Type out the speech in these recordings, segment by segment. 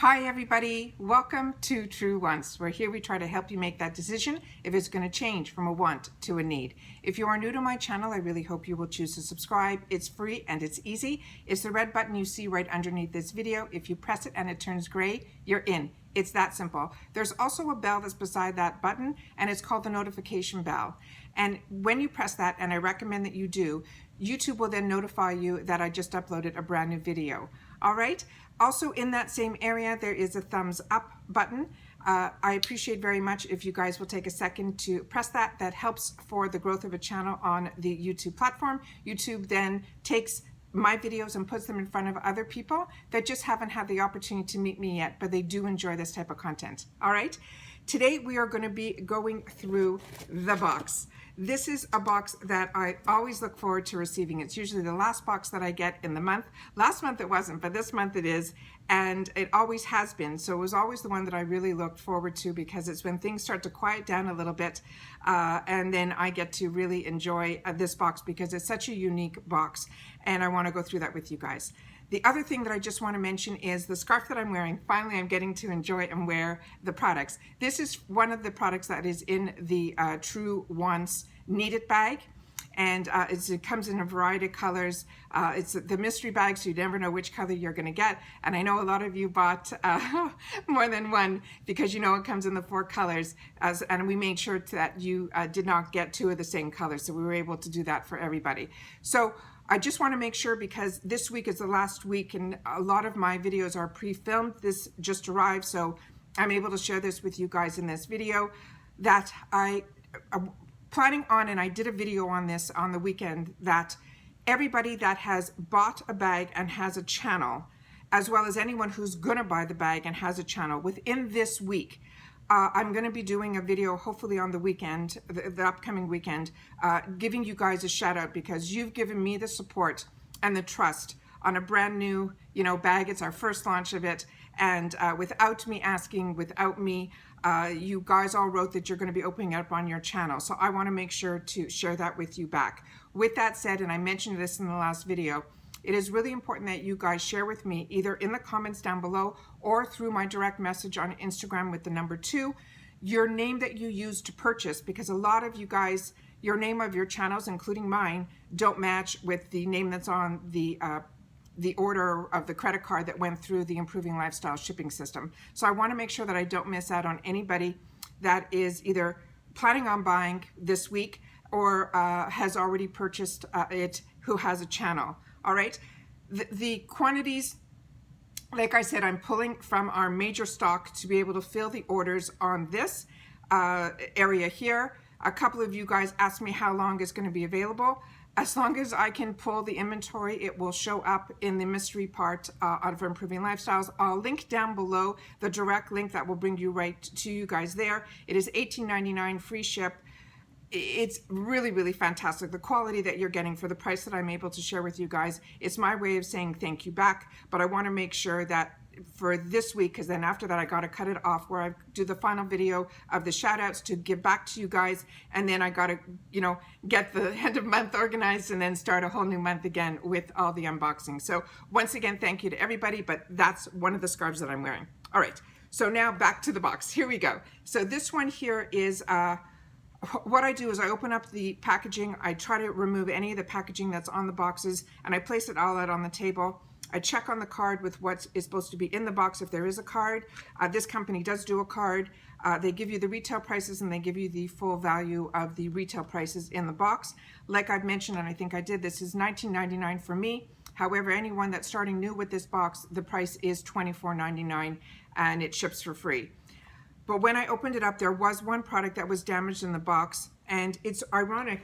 Hi everybody, welcome to True Wants, where here we try to help you make that decision if it's going to change from a want to a need. If you are new to my channel, I really hope you will choose to subscribe. It's free and it's easy. It's the red button you see right underneath this video. If you press it and it turns gray, you're in. It's that simple. There's also a bell that's beside that button and it's called the notification bell. And when you press that, and I recommend that you do, YouTube will then notify you that I just uploaded a brand new video. All right. Also in that same area, there is a thumbs up button. I appreciate very much if you guys will take a second to press that. That helps for the growth of a channel on the YouTube platform. YouTube then takes my videos and puts them in front of other people that just haven't had the opportunity to meet me yet, but they do enjoy this type of content. All right. Today we are going to be going through the box. This is a box that I always look forward to receiving. It's usually the last box that I get in the month. Last month it wasn't, but this month it is, and it always has been. So it was always the one that I really looked forward to because it's when things start to quiet down a little bit, and then I get to really enjoy this box because it's such a unique box, and I want to go through that with you guys. The other thing that I just want to mention is the scarf that I'm wearing. Finally, I'm getting to enjoy and wear the products. This is one of the products that is in the Truewants Need It Bag. And it comes in a variety of colors. It's the mystery bag, so you never know which color you're going to get. And I know a lot of you bought more than one because you know it comes in the 4 colors. And we made sure that you did not get 2 of the same color, so we were able to do that for everybody. So I just want to make sure, because this week is the last week and a lot of my videos are pre-filmed. This just arrived, so I'm able to share this with you guys in this video, that I'm planning on, and I did a video on this on the weekend, that everybody that has bought a bag and has a channel, as well as anyone who's going to buy the bag and has a channel, within this week, I'm going to be doing a video hopefully on the weekend, the upcoming weekend, giving you guys a shout out because you've given me the support and the trust on a brand new, bag. It's our first launch of it. And without me asking, without me, you guys all wrote that you're going to be opening it up on your channel. So I want to make sure to share that with you back. With that said, and I mentioned this in the last video, it is really important that you guys share with me either in the comments down below or through my direct message on Instagram with the number 2, your name that you use to purchase, because a lot of you guys, your name of your channels, including mine, don't match with the name that's on the order of the credit card that went through the Improving Lifestyle shipping system. So I want to make sure that I don't miss out on anybody that is either planning on buying this week or has already purchased it, who has a channel. All right, the quantities, like I said, I'm pulling from our major stock to be able to fill the orders on this area here. A couple of you guys asked me how long it's going to be available. As long as I can pull the inventory, it will show up in the mystery part of Improving Lifestyles. I'll link down below the direct link that will bring you right to you guys there. It is $18.99 free ship. It's really, really fantastic. The quality that you're getting for the price that I'm able to share with you guys, it's my way of saying thank you back. But I want to make sure that for this week, because then after that I got to cut it off where I do the final video of the shout outs to give back to you guys, and then I got to get the end of month organized and then start a whole new month again with all the unboxing. So once again, thank you to everybody, but that's one of the scarves that I'm wearing. All right, so now back to the box. Here we go. So this one here is what I do is I open up the packaging. I try to remove any of the packaging that's on the boxes, and I place it all out on the table. I check on the card with what is supposed to be in the box if there is a card. This company does do a card. They give you the retail prices and they give you the full value of the retail prices in the box. Like I've mentioned, and I think I did, this is $19.99 for me. However, anyone that's starting new with this box, the price is $24.99 and it ships for free. But when I opened it up, there was one product that was damaged in the box, and it's ironic,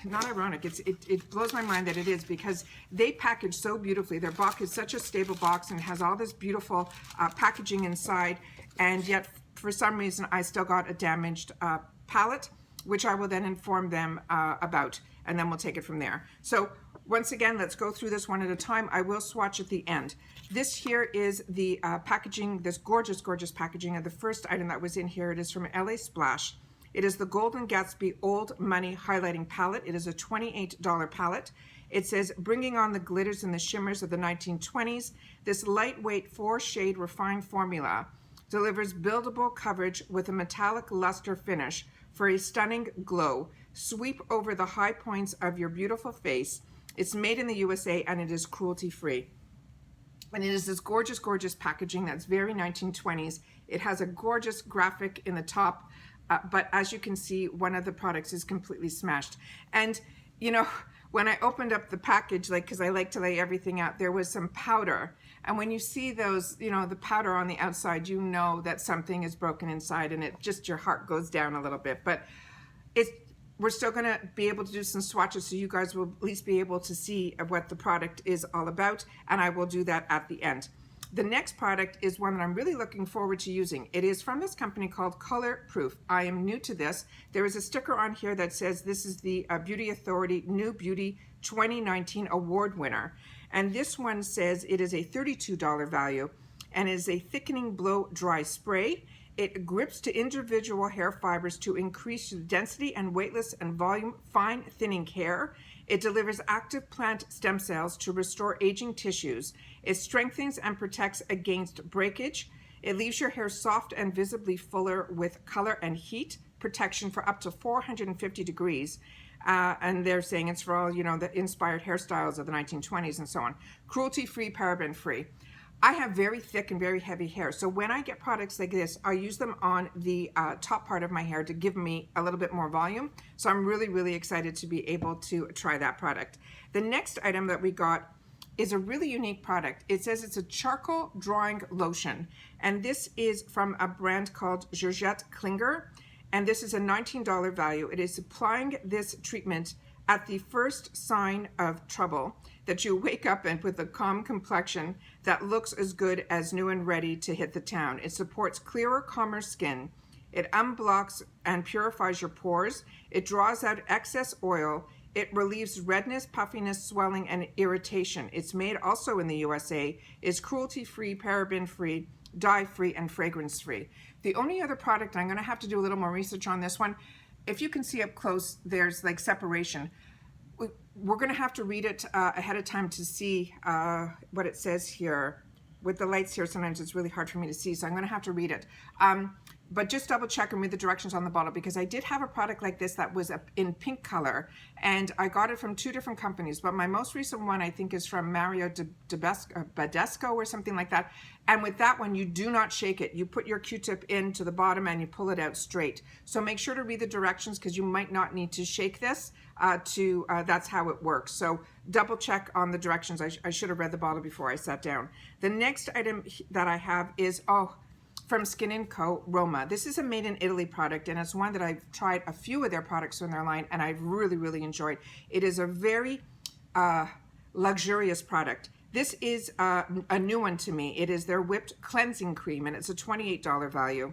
not ironic, it blows my mind that it is, because they package so beautifully. Their box is such a stable box and has all this beautiful packaging inside, and yet for some reason I still got a damaged palette, which I will then inform them about, and then we'll take it from there. So once again, let's go through this one at a time. I will swatch at the end. This here is the packaging, this gorgeous, gorgeous packaging of the first item that was in here. It is from LA Splash. It is the Golden Gatsby Old Money Highlighting Palette. It is a $28 palette. It says, bringing on the glitters and the shimmers of the 1920s, this lightweight 4-shade refined formula delivers buildable coverage with a metallic luster finish for a stunning glow. Sweep over the high points of your beautiful face. It's made in the USA and it is cruelty-free. And it is this gorgeous, gorgeous packaging that's very 1920s. It has a gorgeous graphic in the top, but as you can see, one of the products is completely smashed. And, you know, when I opened up the package, like, because I like to lay everything out, there was some powder. And when you see those, you know, the powder on the outside, you know that something is broken inside, and it just, your heart goes down a little bit. But we're still going to be able to do some swatches, so you guys will at least be able to see what the product is all about, and I will do that at the end. The next product is one that I'm really looking forward to using. It is from this company called ColorProof. I am new to this. There is a sticker on here that says this is the Beauty Authority New Beauty 2019 Award winner. And this one says it is a $32 value and is a thickening blow dry spray. It grips to individual hair fibers to increase the density and weightless and volume fine thinning hair. It delivers active plant stem cells to restore aging tissues. It strengthens and protects against breakage. It leaves your hair soft and visibly fuller with color and heat protection for up to 450 degrees. And they're saying it's for all, you know, the inspired hairstyles of the 1920s and so on. Cruelty-free, paraben-free. I have very thick and very heavy hair, so when I get products like this, I use them on the top part of my hair to give me a little bit more volume. So I'm really, really excited to be able to try that product. The next item that we got is a really unique product. It says it's a charcoal drawing lotion, and this is from a brand called Georgette Klinger, and this is a $19 value. It is applying this treatment at the first sign of trouble, that you wake up and with a calm complexion that looks as good as new and ready to hit the town. It supports clearer, calmer skin. It unblocks and purifies your pores. It draws out excess oil. It relieves redness, puffiness, swelling, and irritation. It's made also in the USA. It's cruelty-free, paraben-free, dye-free, and fragrance-free. The only other product, I'm going to have to do a little more research on this one. If you can see up close, there's like separation. We're going to have to read it ahead of time to see what it says here. With the lights here, sometimes it's really hard for me to see, so I'm going to have to read it. But just double check and read the directions on the bottle, because I did have a product like this that was in pink color, and I got it from 2 different companies, but my most recent one I think is from Mario Badescu or something like that. And with that one, you do not shake it. You put your Q-tip into the bottom and you pull it out straight. So make sure to read the directions, because you might not need to shake this that's how it works. So double check on the directions. I should have read the bottle before I sat down. The next item that I have is, from Skin&CO Roma. This is a made in Italy product, and it's one that I've tried a few of their products in their line, and I've really, really enjoyed. It is a very luxurious product. This is a new one to me. It is their whipped cleansing cream, and it's a $28 value.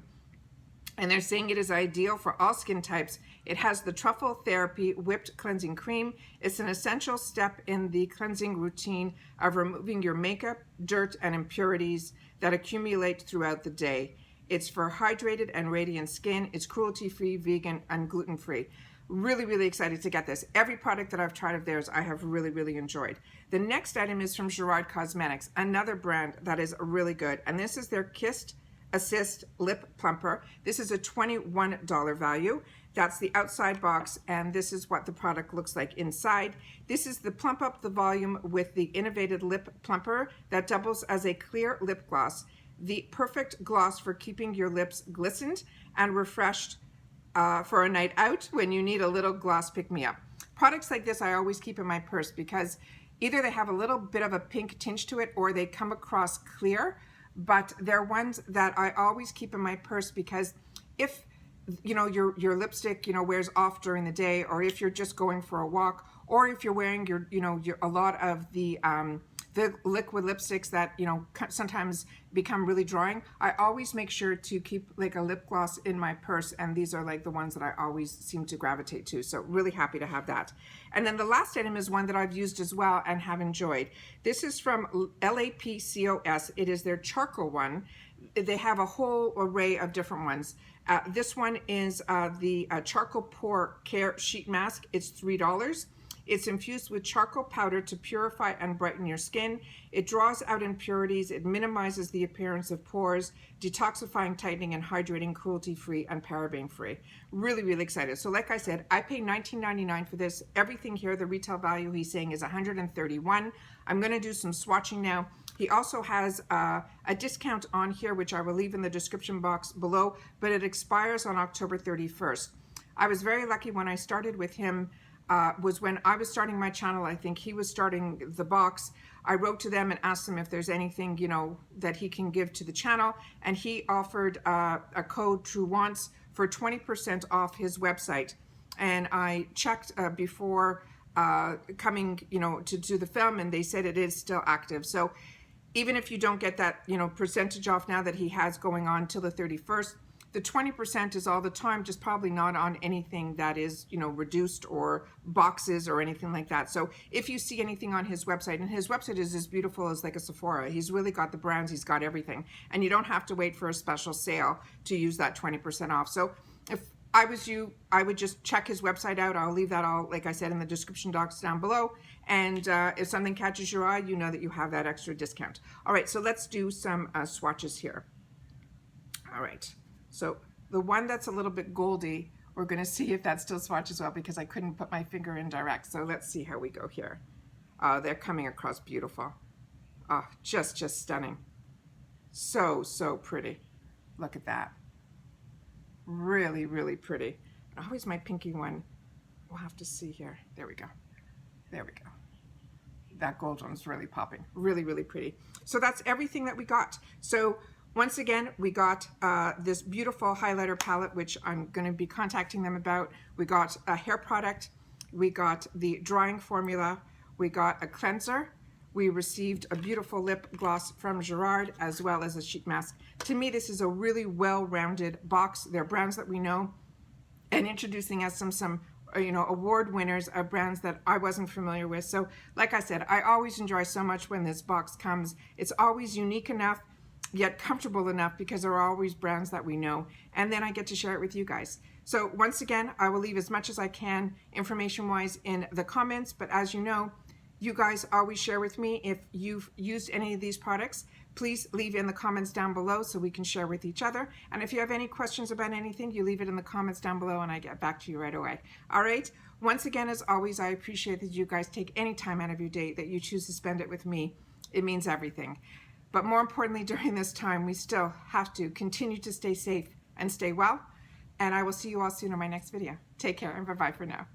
And they're saying it is ideal for all skin types. It has the Truffle Therapy Whipped Cleansing Cream. It's an essential step in the cleansing routine of removing your makeup, dirt, and impurities that accumulate throughout the day. It's for hydrated and radiant skin. It's cruelty-free, vegan, and gluten-free. Really, really excited to get this. Every product that I've tried of theirs, I have really, really enjoyed. The next item is from Gerard Cosmetics, another brand that is really good. And this is their Kissed Assist Lip Plumper. This is a $21 value. That's the outside box, and this is what the product looks like inside. This is the Plump Up the Volume with the Innovative Lip Plumper that doubles as a clear lip gloss. The perfect gloss for keeping your lips glistened and refreshed for a night out when you need a little gloss pick-me-up. Products like this I always keep in my purse, because either they have a little bit of a pink tinge to it or they come across clear, but they're ones that I always keep in my purse, because if your lipstick wears off during the day, or if you're just going for a walk, or if you're wearing a lot of the liquid lipsticks that sometimes become really drying, I always make sure to keep like a lip gloss in my purse, and these are like the ones that I always seem to gravitate to. So really happy to have that. And then the last item is one that I've used as well and have enjoyed. This is from LAPCOS. It is their charcoal one. They have a whole array of different ones. This one is the Charcoal Pore Care Sheet Mask. It's $3. It's infused with charcoal powder to purify and brighten your skin. It draws out impurities. It minimizes the appearance of pores, detoxifying, tightening, and hydrating, cruelty-free and paraben-free. Really, really excited. So like I said, I paid $19.99 for this. Everything here, the retail value he's saying is $131. I'm going to do some swatching now. He also has a discount on here, which I will leave in the description box below, but it expires on October 31st. I was very lucky when I started with him, was when I was starting my channel. I think he was starting the box. I wrote to them and asked them if there's anything, you know, that he can give to the channel. And he offered a code TRUEWANTS for 20% off his website. And I checked before coming, you know, to do the film, and they said it is still active. So even if you don't get that, you know, percentage off now that he has going on till the 31st, the 20% is all the time, just probably not on anything that is, you know, reduced or boxes or anything like that. So if you see anything on his website, and his website is as beautiful as like a Sephora, he's really got the brands, he's got everything. And you don't have to wait for a special sale to use that 20% off. So if I was you, I would just check his website out. I'll leave that all, like I said, in the description box down below. And if something catches your eye, you know that you have that extra discount. All right, so let's do some swatches here. All right, so the one that's a little bit goldy, we're gonna see if that still swatches well because I couldn't put my finger in direct. So let's see how we go here. They're coming across beautiful. Oh, just stunning. So pretty. Look at that. Really, really pretty. Always my pinky one. We'll have to see here. There we go. There we go. That gold one's really popping. Really, really pretty. So that's everything that we got. So once again, we got this beautiful highlighter palette, which I'm going to be contacting them about. We got a hair product. We got the drying formula. We got a cleanser. We received a beautiful lip gloss from Gerard, as well as a sheet mask. To me, this is a really well-rounded box. They're brands that we know, and introducing us some you know, award winners of brands that I wasn't familiar with. So like I said, I always enjoy so much when this box comes. It's always unique enough, yet comfortable enough, because there are always brands that we know, and then I get to share it with you guys. So once again, I will leave as much as I can information-wise in the comments, but as you know, you guys always share with me if you've used any of these products. Please leave in the comments down below so we can share with each other. And if you have any questions about anything, you leave it in the comments down below and I get back to you right away. All right. Once again, as always, I appreciate that you guys take any time out of your day that you choose to spend it with me. It means everything. But more importantly, during this time, we still have to continue to stay safe and stay well. And I will see you all soon in my next video. Take care and bye-bye for now.